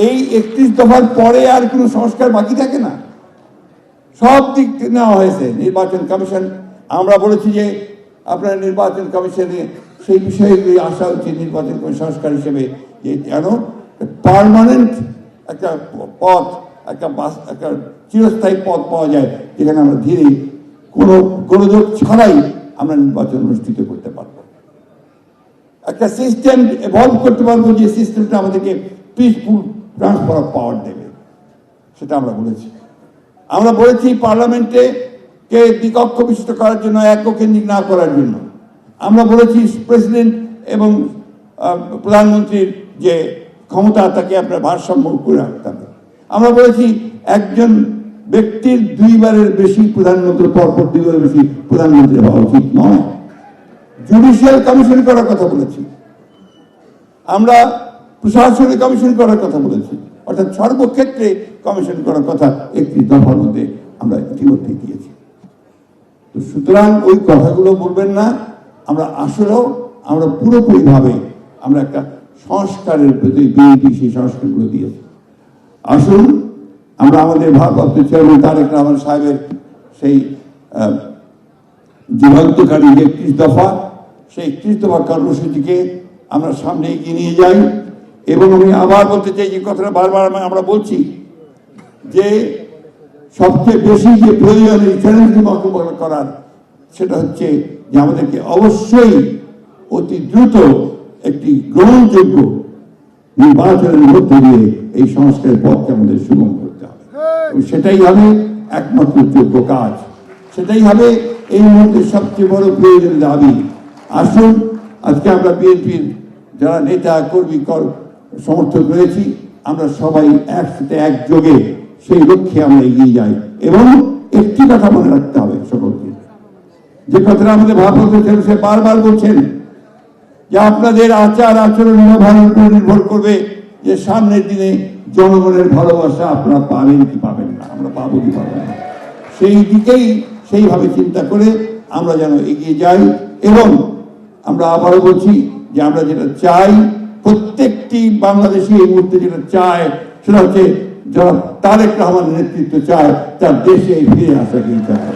এই 31 দফার পরে আর কোনো সংস্কার বাকি থাকে না, সব দিক নেওয়া হয়েছে। নির্বাচন কমিশন, আমরা বলেছি যে আপনার নির্বাচন কমিশনে সেই বিষয়গুলি আসা উচিত নির্বাচন কমিশন সংস্কার হিসেবে, যে যেন পার্মানেন্ট একটা পথ, একটা চিরস্থায়ী পথ পাওয়া যায়, যেখানে আমরা ধীরে কোনো গোলযোগ ছাড়াই আমরা নির্বাচন অনুষ্ঠিত করতে পারবো, একটা সিস্টেম এভলভ করতে পারবো, যে সিস্টেমটা আমাদেরকে পিসফুল ট্রান্সফার অফ পাওয়ার দেবে। সেটা আমরা বলেছি। আমরা বলেছি পার্লামেন্টে কে দ্বিকক্ষ বিশিষ্ট করার জন্য, এককেন্দ্রিক না করার জন্য। আমরা বলেছি প্রেসিডেন্ট এবং প্রধানমন্ত্রীর যে ক্ষমতা, তাকে আপনার ভারসাম্য করে রাখতে হবে। আমরা বলেছি একজন ব্যক্তির দুইবারের বেশি প্রধানমন্ত্রী, পরপর দুইবারের বেশি প্রধানমন্ত্রী হওয়া উচিত নয়। জুডিশিয়াল কমিশন করার কথা বলেছি, আমরা প্রশাসনিক কমিশন করার কথা বলেছি, অর্থাৎ সর্বক্ষেত্রে কমিশন করার কথা 31 দফার মধ্যে আমরা ইতিমধ্যে দিয়েছি। তো সুতরাং ওই কথাগুলো বলবেন না। আমরা আসলেও আমরা পুরোপুরিভাবে আমরা একটা সংস্কারের প্রতি বিএনপি সেই সংস্কারগুলো দিয়েছি। আসুন আমরা আমাদের ভারপ্রাপ্ত চেয়ারম্যান তারেক রহমান সাহেবের সেই যুগান্তকারী 31 দফা, সেই 31 দফা কর্মসূচিকে আমরা সামনে এগিয়ে নিয়ে যাই। এবং আমি আবার বলতে চাই, যে কথাটা বারবার আমরা বলছি, যে সবচেয়ে বেশি যে প্রয়োজনীয় চ্যালেঞ্জটি মোকাবেলা করার, সেটা হচ্ছে যে আমাদেরকে অবশ্যই অতি দ্রুত একটি গ্রহণযোগ্য নির্বাচনের মধ্য দিয়ে এই সংস্কারের পথকে আমাদের সুগম করতে হবে। সেটাই হবে একমাত্র যোগ্য কাজ, সেটাই হবে এই মুহূর্তে সবচেয়ে বড় প্রয়োজনীয় দাবি। আসুন আজকে আমরা বিএনপির যারা নেতা কর্মী সমর্থক রয়েছি, আমরা সবাই একসাথে একযোগে সেই লক্ষ্যে আমরা এগিয়ে যাই। এবং একটি কথা মনে রাখতে হবে সকলকে, যে কথাটা আমাদের ভারপ্রাপ্ত চেয়ারম্যান সে বারবার বলছেন, যে আপনাদের আচার আচরণ ব্যবহারের উপর নির্ভর করবে যে সামনের দিনে জনগণের ভালোবাসা আপনারা পাবেন কি পাবেন না, আমরা পাবো কি পাবো না। সেই দিকেই সেইভাবে চিন্তা করে আমরা যেন এগিয়ে যাই। এবং আমরা আবারও বলছি যে আমরা যেটা চাই, প্রত্যেকটি বাংলাদেশি এই মুহূর্তে যেটা চায়, সেটা হচ্ছে যারা তারেক রহমানের নেতৃত্ব চায়, তার দেশে ফিরে আসাকেই চায়।